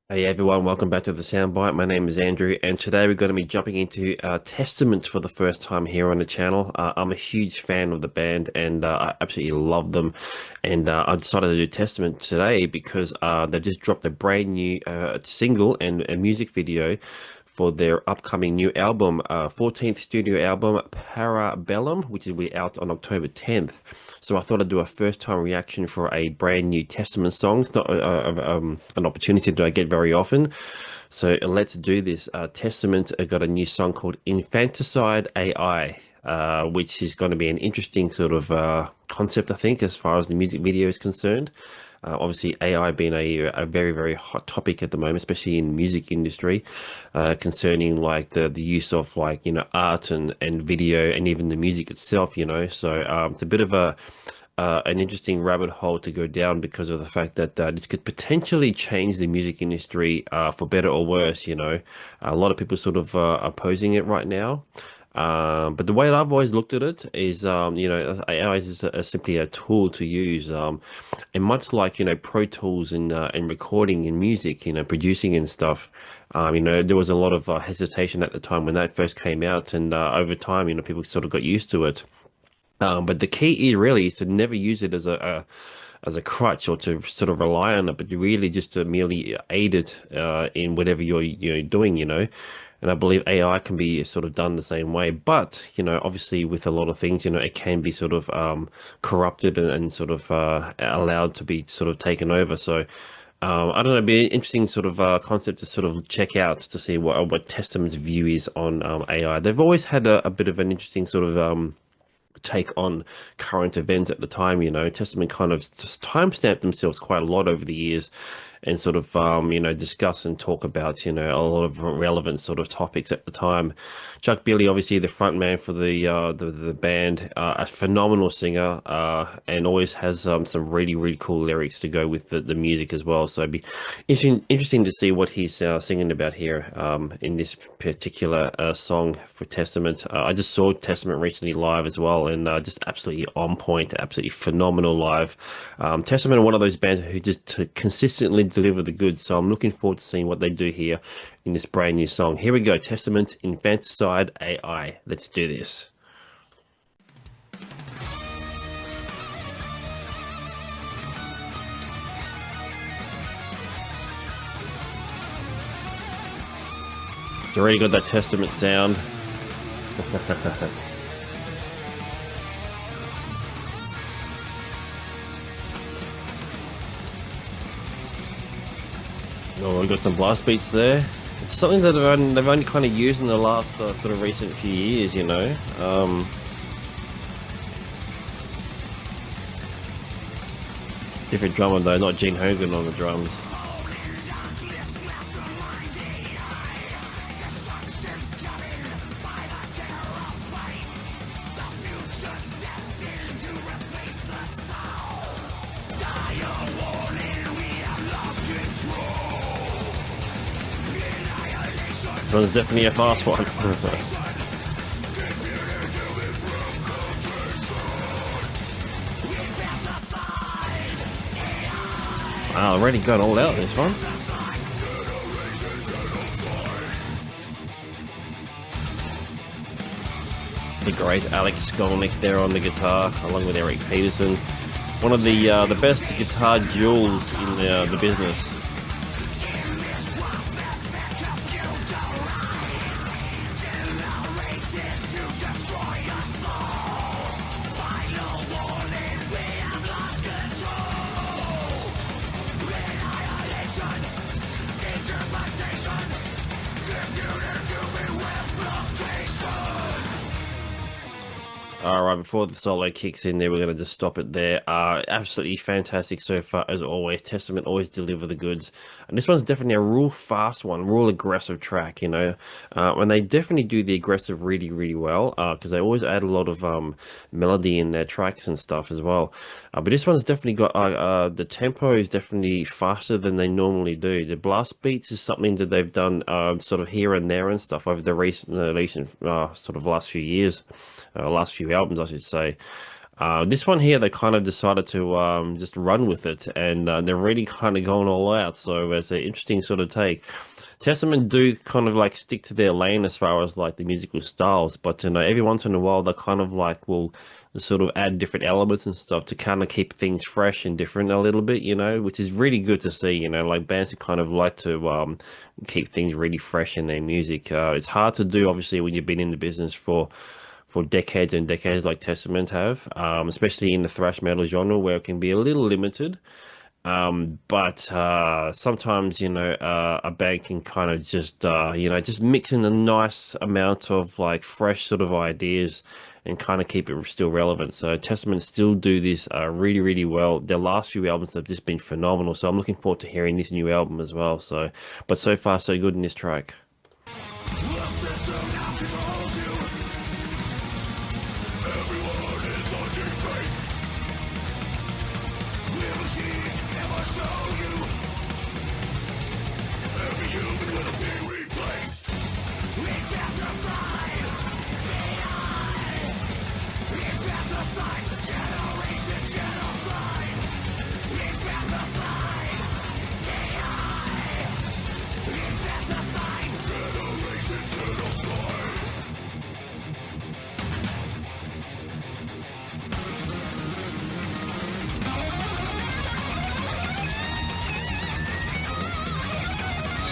Hey everyone, welcome back to the Soundbyte. My name is Andrew, and today we're going to be jumping into Testament for the first time here on the channel. I'm a huge fan of the band, and I absolutely love them. And I decided to do Testament today because they've just dropped a brand new single and a music video for their upcoming new album, 14th studio album, Bellum, which will be out on October 10th. So I thought I'd do a first-time reaction for a brand new Testament song. It's not an opportunity that I get very often. So let's do this. Testament got a new song called Infanticide A.I., which is going to be an interesting sort of concept, I think, as far as the music video is concerned. Obviously, AI being a very, very hot topic at the moment, especially in the music industry, concerning like the use of like, art and video and even the music itself, So it's a bit of an interesting rabbit hole to go down because of the fact that this could potentially change the music industry for better or worse, A lot of people sort of opposing it right now. But the way that I've always looked at it is, AI is simply a tool to use, and much like Pro Tools and recording in music, producing and stuff. There was a lot of hesitation at the time when that first came out, and over time, people sort of got used to it. But the key is really is to never use it as a crutch or to sort of rely on it, but really just to merely aid it in whatever you're doing. And I believe AI can be sort of done the same way, but obviously with a lot of things, it can be sort of corrupted and sort of allowed to be sort of taken over. So I don't know, it'd be an interesting sort of concept to sort of check out to see what Testament's view is on AI. They've always had a bit of an interesting sort of take on current events at the time. Testament kind of just timestamped themselves quite a lot over the years and sort of discuss and talk about a lot of relevant sort of topics at the time. Chuck Billy, obviously the front man for the band, a phenomenal singer, and always has some really, really cool lyrics to go with the music as well. So it'd be interesting to see what he's singing about here in this particular song for Testament. I just saw Testament recently live as well, and just absolutely on point, absolutely phenomenal live. Testament are one of those bands who just consistently deliver the goods, so I'm looking forward to seeing what they do here in this brand new song. Here we go, Testament, Infanticide A.I. Let's do this. It's already got that Testament sound. Oh, we've got some blast beats there. It's something that they've only kind of used in the last sort of recent few years, Different drummer though, not Gene Hogan on the drums. This one's definitely a fast one. Wow, already got all out this one. The great Alex Skolnick there on the guitar, along with Eric Peterson. One of the best guitar duels in the business. All right, before the solo kicks in there, we're going to just stop it there. Absolutely fantastic so far, as always. Testament always deliver the goods. And this one's definitely a real fast one, real aggressive track, And they definitely do the aggressive really, really well, because they always add a lot of melody in their tracks and stuff as well. But this one's definitely got, the tempo is definitely faster than they normally do. The blast beats is something that they've done sort of here and there and stuff over the recent sort of last few years, last few two albums, I should say. This one here, they kind of decided to just run with it, and they're really kind of going all out. So it's an interesting sort of take. Testament do kind of like stick to their lane as far as like the musical styles, but every once in a while they kind of like will sort of add different elements and stuff to kind of keep things fresh and different a little bit, which is really good to see, like bands who kind of like to keep things really fresh in their music. It's hard to do, obviously, when you've been in the business for decades and decades like Testament have, especially in the thrash metal genre where it can be a little limited. But sometimes, a band can kind of just, just mix in a nice amount of like fresh sort of ideas and kind of keep it still relevant. So Testament still do this really, really well. Their last few albums have just been phenomenal. So I'm looking forward to hearing this new album as well. So, but so far so good in this track.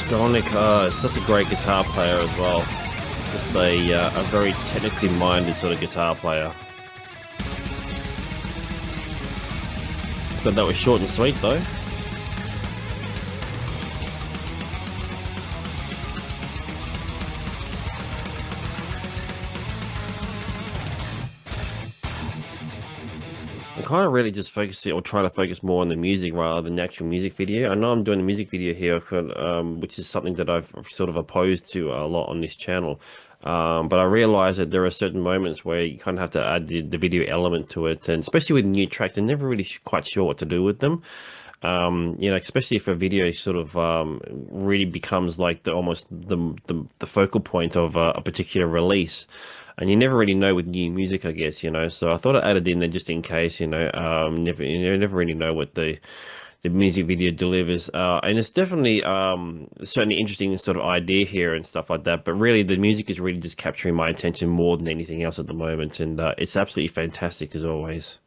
Skolnick is such a great guitar player as well. Just a very technically minded sort of guitar player. So that was short and sweet though. I'm kind of really just focusing or trying to focus more on the music rather than the actual music video. I know I'm doing a music video here, which is something that I've sort of opposed to a lot on this channel. But I realize that there are certain moments where you kind of have to add the video element to it, and especially with new tracks, I'm never really quite sure what to do with them. Especially if a video sort of really becomes like almost the focal point of a particular release. And you never really know with new music, I guess. So I thought I added in there just in case, never really know what the music video delivers. And it's definitely certainly interesting sort of idea here and stuff like that. But really, the music is really just capturing my attention more than anything else at the moment. And it's absolutely fantastic as always.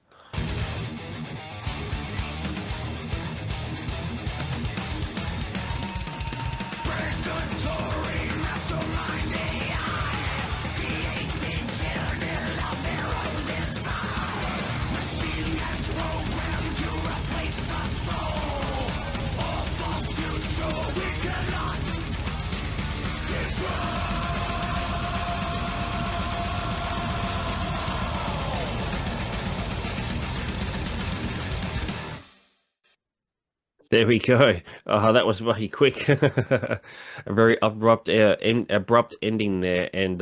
There we go. That was very quick. A very abrupt ending there. And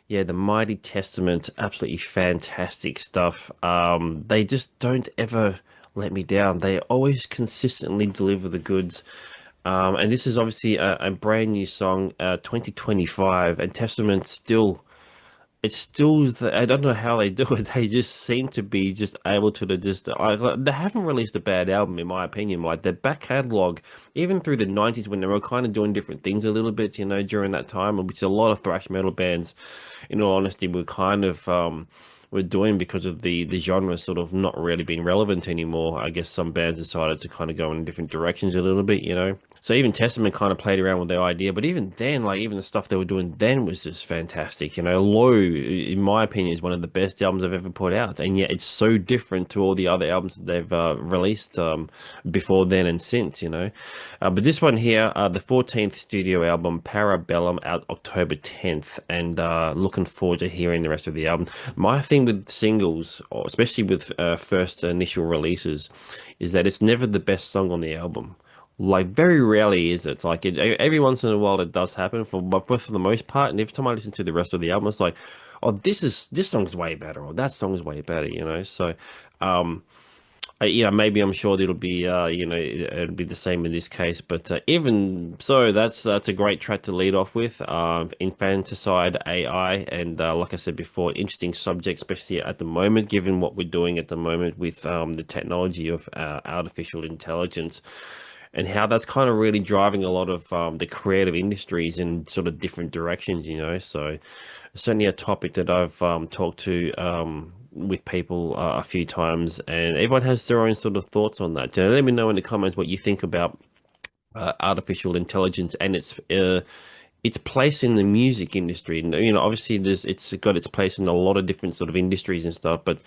yeah, the Mighty Testament, absolutely fantastic stuff. They just don't ever let me down. They always consistently deliver the goods. And this is obviously a brand new song, 2025, and Testament still. It's still I don't know how they do it. They just seem to be just able to they haven't released a bad album in my opinion. Like their back catalog, even through the 90s when they were kind of doing different things a little bit, during that time, which a lot of thrash metal bands, in all honesty, were kind of were doing because of the genre sort of not really being relevant anymore. I guess some bands decided to kind of go in different directions a little bit. So even Testament kind of played around with their idea, but even then, like even the stuff they were doing then was just fantastic. Low, in my opinion, is one of the best albums I've ever put out, and yet it's so different to all the other albums that they've released before then and since. But this one here, the 14th studio album, Bellum, out October 10th, and looking forward to hearing the rest of the album. My thing with singles, or especially with first initial releases, is that it's never the best song on the album. Like very rarely is it. Like every once in a while it does happen but for the most part. And every time I listen to the rest of the album, it's like, oh, this song's way better, or that song's way better. So, maybe I'm sure it'll be, it'll be the same in this case. But even so, that's a great track to lead off with. Infanticide AI, and like I said before, interesting subject, especially at the moment, given what we're doing at the moment with the technology of artificial intelligence, and how that's kind of really driving a lot of the creative industries in sort of different directions. So certainly a topic that I've talked to with people a few times, and everyone has their own sort of thoughts on that. Let me know in the comments what you think about artificial intelligence and its place in the music industry. And, obviously it's got its place in a lot of different sort of industries and stuff, but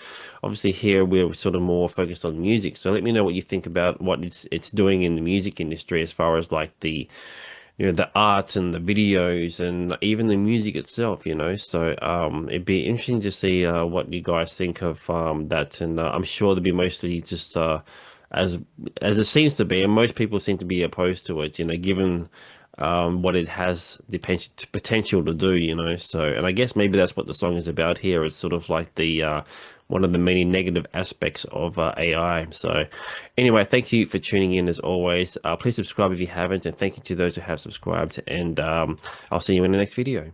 obviously here we're sort of more focused on music. So let me know what you think about what it's doing in the music industry as far as like the art and the videos and even the music itself, So it'd be interesting to see what you guys think of that. And I'm sure there'll be mostly just as as it seems to be, and most people seem to be opposed to it, given what it has the potential to do, So, and I guess maybe that's what the song is about here. It's sort of like the one of the many negative aspects of AI. So, anyway, thank you for tuning in as always. Please subscribe if you haven't, and thank you to those who have subscribed. And I'll see you in the next video.